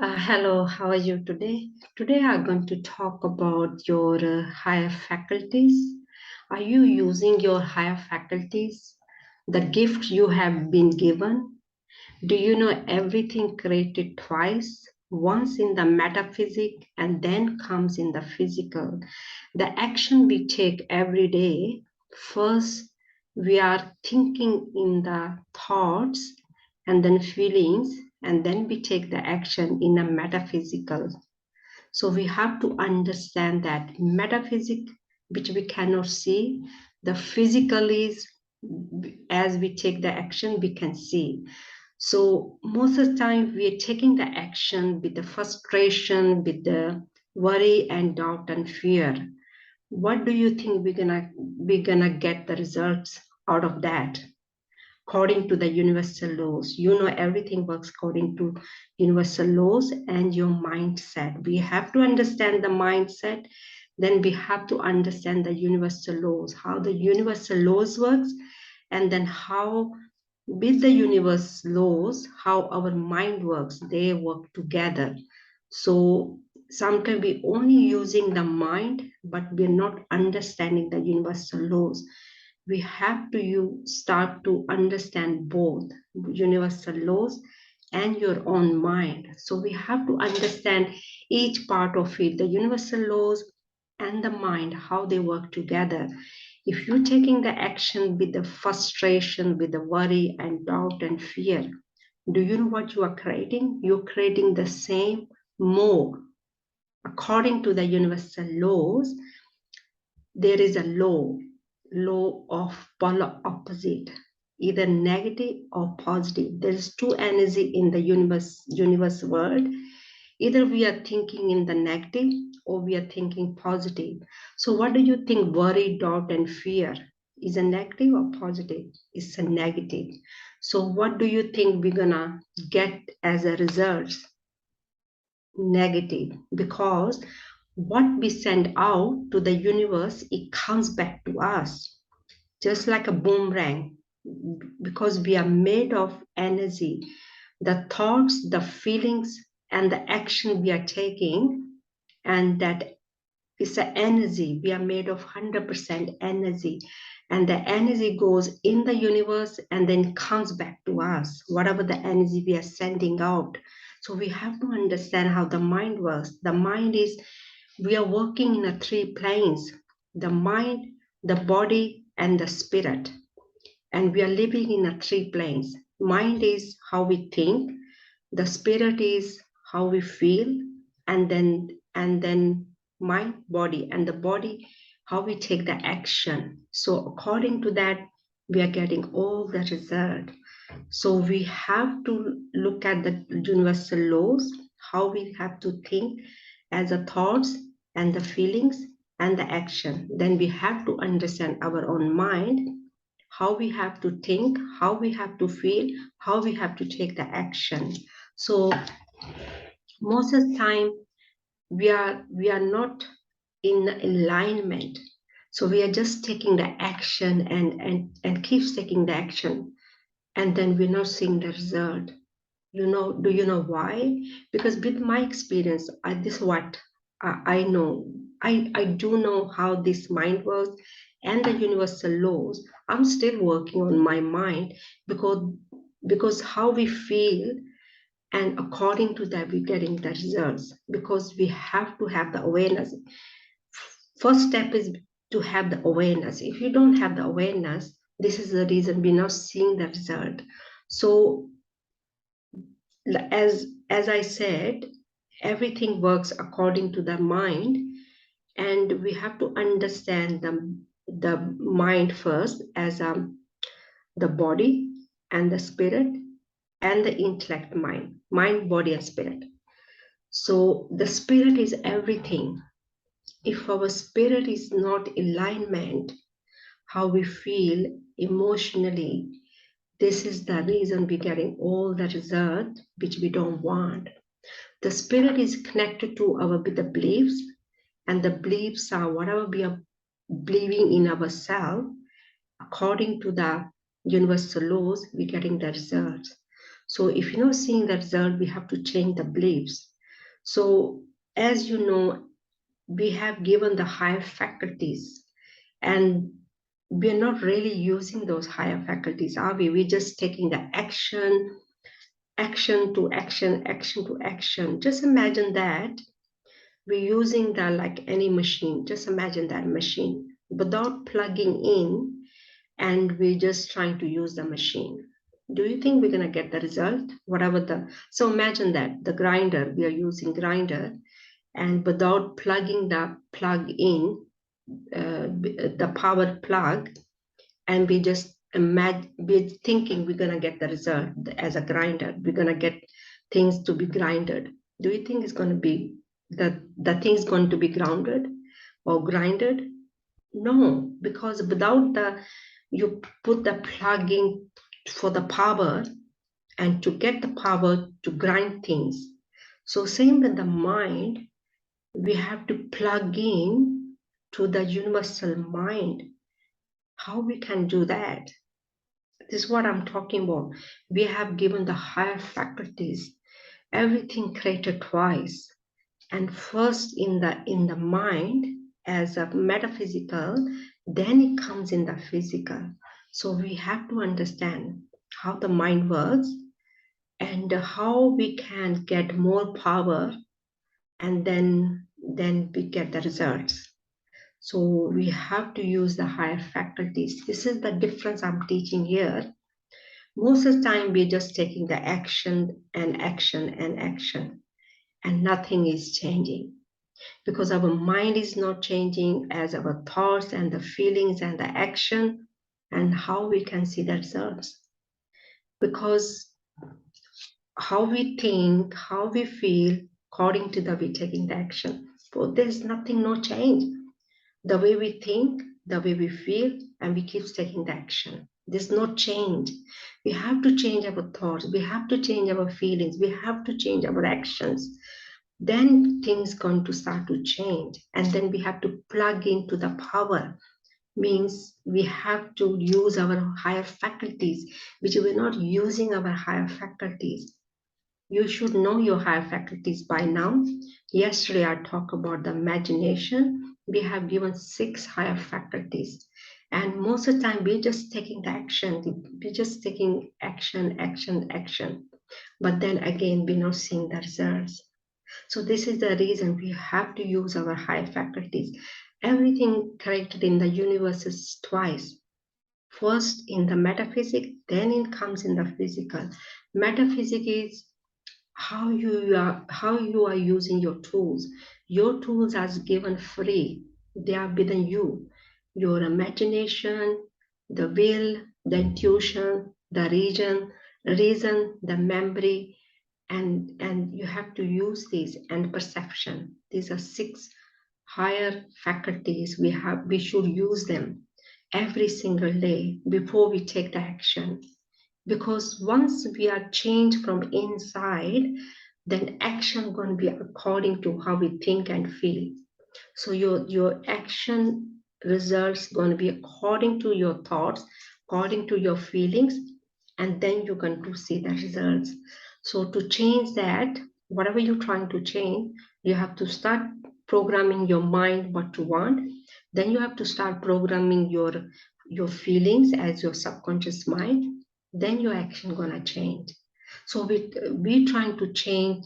Hello, how are you today? Today I'm going to talk about your higher faculties. Are you using your higher faculties? The gift you have been given? Do you know everything created twice? Once in the metaphysic and then comes in the physical. The action we take every day, first we are thinking in the thoughts and then feelings, and then we take the action in a metaphysical. So we have to understand that metaphysic, which we cannot see, the physical is as we take the action, we can see. So most of the time we are taking the action with the frustration, with the worry and doubt and fear. What do you think we're gonna get the results out of that? According to the universal laws, you know everything works according to universal laws and your mindset. We have to understand the mindset, then we have to understand the universal laws, how the universal laws works, and then how with the universe laws, how our mind works, they work together. So sometimes we only using the mind, but we're not understanding the universal laws. We have to start to understand both universal laws and your own mind. So we have to understand each part of it, the universal laws and the mind, how they work together. If you're taking the action with the frustration, with the worry and doubt and fear, do you know what you are creating? You're creating the same more. According to the universal laws, there is a law of polar opposite, either negative or positive. There is two energy in the universe world. Either we are thinking in the negative or we are thinking positive. So what do you think worry, doubt, and fear is a negative or positive? It's a negative. So what do you think we're gonna get as a result? Negative, because what we send out to the universe, it comes back to us just like a boomerang, because we are made of energy. The thoughts, the feelings, and the action we are taking, and that is the energy. We are made of 100% energy, and the energy goes in the universe and then comes back to us, whatever the energy we are sending out. So we have to understand how the mind works. The mind is, we are working in a three planes: the mind, the body, and the spirit. And we are living in a three planes. Mind is how we think, the spirit is how we feel, and then mind, body, and the body, how we take the action. So according to that, we are getting all the result. So we have to look at the universal laws, how we have to think as the thoughts and the feelings and the action. Then we have to understand our own mind, how we have to think, how we have to feel, how we have to take the action. So most of the time we are not in alignment. So we are just taking the action and keeps taking the action, and then we're not seeing the result. Do you know why? Because with my experience, this is what I know. I do know how this mind works and the universal laws. I'm still working on my mind, because how we feel, and according to that we're getting the results, because we have to have the awareness. First step is to have the awareness. If you don't have the awareness, this is the reason we're not seeing the result. So as I said, everything works according to the mind, and we have to understand the mind first as the body and the spirit and the intellect, mind, body, and spirit. So the spirit is everything. If our spirit is not in alignment, how we feel emotionally, this is the reason we're getting all the result which we don't want. The spirit is connected to our with the beliefs, and the beliefs are whatever we are believing in ourselves. According to the universal laws, we're getting the results. So if you're not seeing the result, we have to change the beliefs. So as you know, we have given the higher faculties, and we're not really using those higher faculties, are we? We're just taking the action, action to action, action to action. Just imagine that we're using that like any machine. Just imagine that machine without plugging in, and we're just trying to use the machine. Do you think we're going to get the result? Whatever the, so imagine that the grinder, we are using grinder, and without plugging the plug in, the power plug, and we just imagine, we're thinking we're going to get the result as a grinder. We're going to get things to be grinded. Do you think it's going to be the thing's going to be grounded or grinded? No, because without the, you put the plug in for the power and to get the power to grind things. So same with the mind, we have to plug in to the universal mind. How we can do that? This is what I'm talking about. We have given the higher faculties, everything created twice. And first in the mind as a metaphysical, then it comes in the physical. So we have to understand how the mind works and how we can get more power, and then we get the results. So we have to use the higher faculties. This is the difference I'm teaching here. Most of the time we're just taking the action and action and action, and nothing is changing because our mind is not changing as our thoughts and the feelings and the action, and how we can see the results. Because how we think, how we feel, according to the we taking the action. So there's nothing, no change. The way we think, the way we feel, and we keep taking the action. There's no change. We have to change our thoughts. We have to change our feelings. We have to change our actions. Then things going to start to change. And then we have to plug into the power. Means we have to use our higher faculties, which we're not using our higher faculties. You should know your higher faculties by now. Yesterday, I talked about the imagination. We have given 6 higher faculties. And most of the time, we're just taking the action. We're just taking action, action, action. But then again, we're not seeing the results. So this is the reason we have to use our higher faculties. Everything created in the universe is twice. First in the metaphysics, then it comes in the physical. Metaphysics is how you are using your tools. Your tools are given free. They are within you. Your imagination, the will, the intuition, the reason, the memory, and you have to use these, and perception. These are 6 higher faculties we should use them every single day before we take the action. Because once we are changed from inside, then action going to be according to how we think and feel. So your action results going to be according to your thoughts, according to your feelings, and then you're going to see the results. So to change that, whatever you're trying to change, you have to start programming your mind what you want. Then you have to start programming your feelings as your subconscious mind. Then your action gonna change. So we trying to change,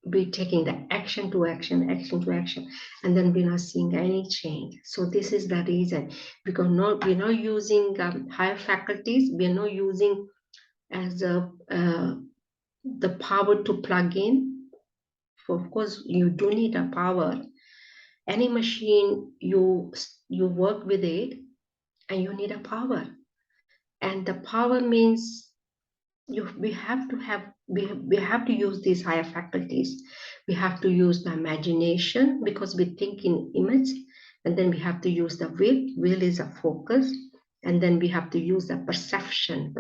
we taking the action to action, action to action, and then we're not seeing any change. So this is the reason, because we're not using higher faculties. We're not using as the power to plug in. So of course, you do need a power. Any machine, you work with it, and you need a power. And the power means we have to use these higher faculties. We have to use the imagination because we think in image, and then we have to use the will is a focus, and then we have to use the perception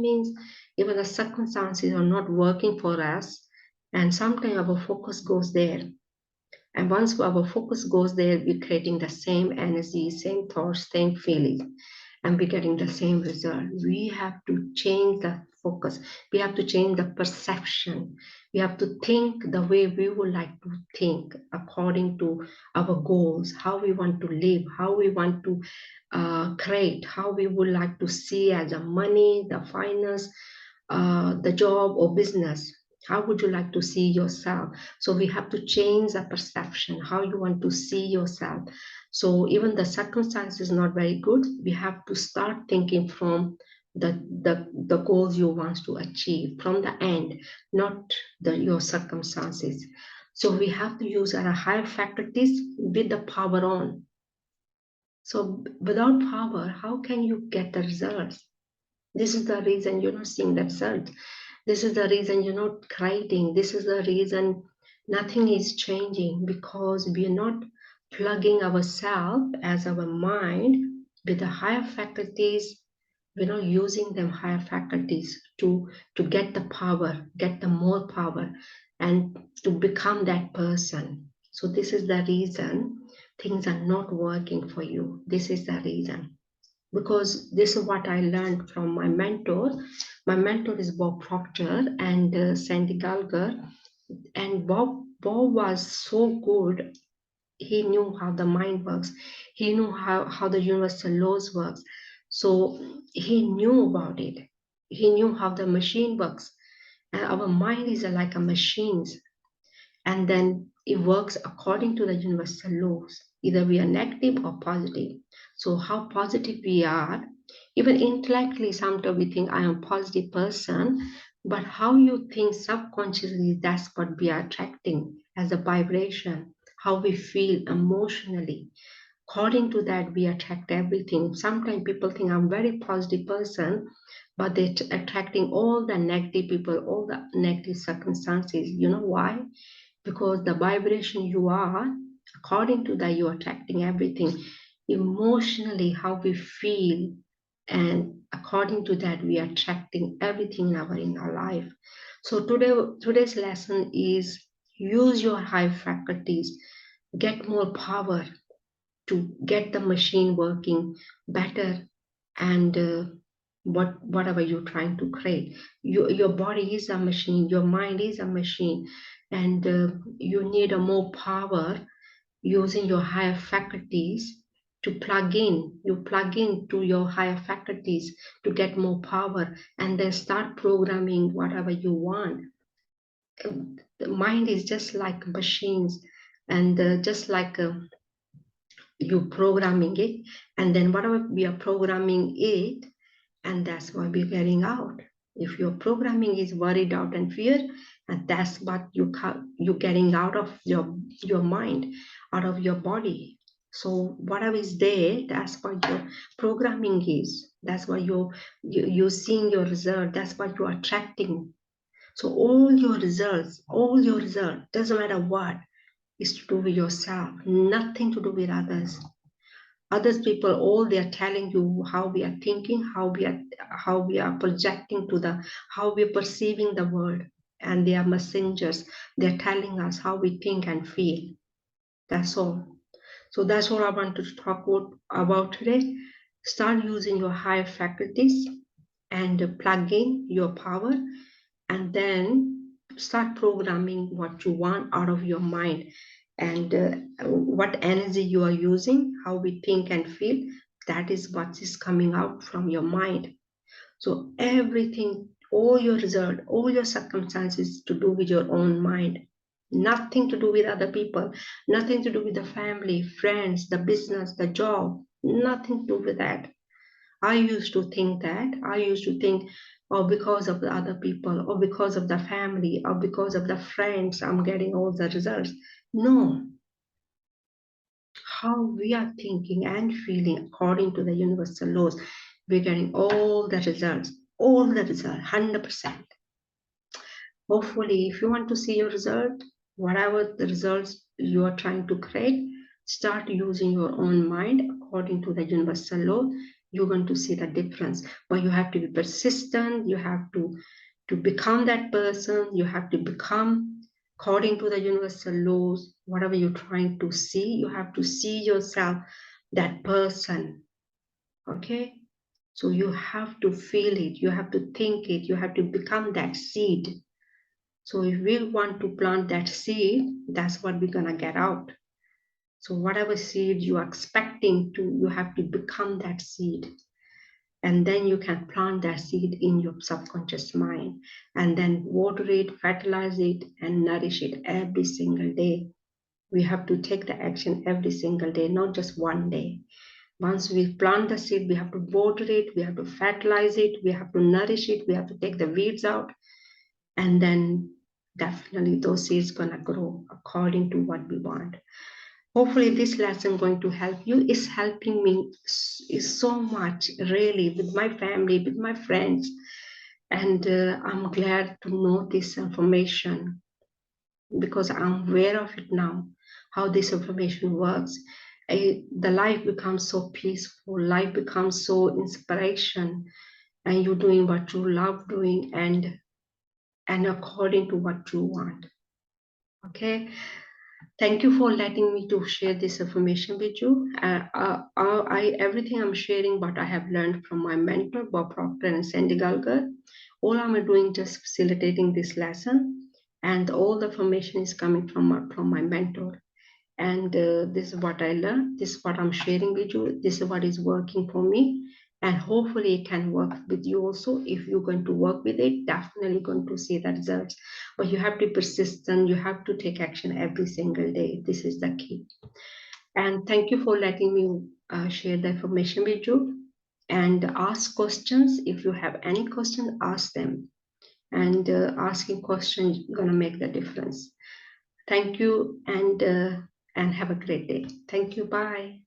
means even the circumstances are not working for us, and sometimes our focus goes there, and once our focus goes there, we're creating the same energy, same thoughts, same feeling. and we're getting the same result. We have to change the focus. We have to change the perception. We have to think the way we would like to think according to our goals, how we want to live, how we want to create, how we would like to see as a money, the finance, the job or business. How would you like to see yourself? So we have to change the perception, how you want to see yourself. So even the circumstance is not very good, we have to start thinking from the goals you want to achieve from the end, not your circumstances. So we have to use our higher faculties with the power on. So without power, how can you get the results? This is the reason you're not seeing the result. This is the reason you're not creating. This is the reason nothing is changing, because we are not plugging ourselves as our mind with the higher faculties. We're not using them higher faculties to get the power, get the more power, and to become that person. So this is the reason things are not working for you. This is the reason, because this is what I learned from my mentor. My mentor is Bob Proctor and Sandy Gallagher. And Bob was so good. He knew how the mind works. He knew how the universal laws works. So he knew about it. He knew how the machine works. And our mind is like a machine, and then it works according to the universal laws. Either we are negative or positive. So how positive we are, even intellectually, sometimes we think I am a positive person, but how you think subconsciously, that's what we are attracting as a vibration, how we feel emotionally. According to that, we attract everything. Sometimes people think I'm a very positive person, but they're attracting all the negative people, all the negative circumstances. You know why? Because the vibration you are, according to that, you're attracting everything emotionally, how we feel, and according to that, we are attracting everything in our life. So today's lesson is use your high faculties, get more power to get the machine working better, and whatever you're trying to create. Your body is a machine, your mind is a machine, and you need a more power using your higher faculties to plug in. You plug in to your higher faculties to get more power, and then start programming whatever you want. The mind is just like machines, and just like you programming it, and then whatever we are programming it, and that's what we're getting out. If your programming is worried, doubt, and fear, and that's what you're getting out of your mind, out of your body. So whatever is there, that's what your programming is. That's what you're seeing your result. That's what you're attracting. So all your results, doesn't matter what, is to do with yourself, nothing to do with others. Others people, all they are telling you how we are thinking, how we are projecting to the, how we are perceiving the world, and they are messengers. They're telling us how we think and feel. That's all. So that's all I want to talk about today. Start using your higher faculties and plug in your power, and then start programming what you want out of your mind, and what energy you are using, how we think and feel, that is what is coming out from your mind. So everything, all your result, all your circumstances to do with your own mind, nothing to do with other people, nothing to do with the family, friends, the business, the job, nothing to do with that. I used to think that. I used to think, oh, because of the other people, or because of the family, or because of the friends, I'm getting all the results. No, how we are thinking and feeling according to the universal laws, we're getting all the results, 100%. Hopefully, if you want to see your result, whatever the results you are trying to create, start using your own mind according to the universal law. You're going to see the difference. But you have to be persistent. You have to become that person. You have to become according to the universal laws. Whatever you're trying to see, you have to see yourself that person. Okay? So you have to feel it, you have to think it, you have to become that seed. So if we want to plant that seed, that's what we're gonna get out. So whatever seed you are expecting to, you have to become that seed. And then you can plant that seed in your subconscious mind and then water it, fertilize it, and nourish it every single day. We have to take the action every single day, not just one day. Once we plant the seed, we have to water it, we have to fertilize it, we have to nourish it, we have to take the weeds out, and then definitely those seeds gonna grow according to what we want. Hopefully this lesson going to help you. Is helping me is so much, really, with my family, with my friends, and I'm glad to know this information because I'm aware of it now, how this information works. The life becomes so peaceful, life becomes so inspiration, and you're doing what you love doing, and according to what you want. Okay, thank you for letting me to share this information with you. Everything I'm sharing what I have learned from my mentor Bob Proctor and Sandy Gallagher. All I'm doing just facilitating this lesson, and all the information is coming from my mentor. And this is what I learned. This is what I'm sharing with you. This is what is working for me, and hopefully it can work with you also. If you're going to work with it, definitely going to see the results. But you have to be persistent. You have to take action every single day. This is the key. And thank you for letting me share the information with you. And ask questions. If you have any questions, ask them. And asking questions gonna make the difference. Thank you, and have a great day. Thank you. Bye.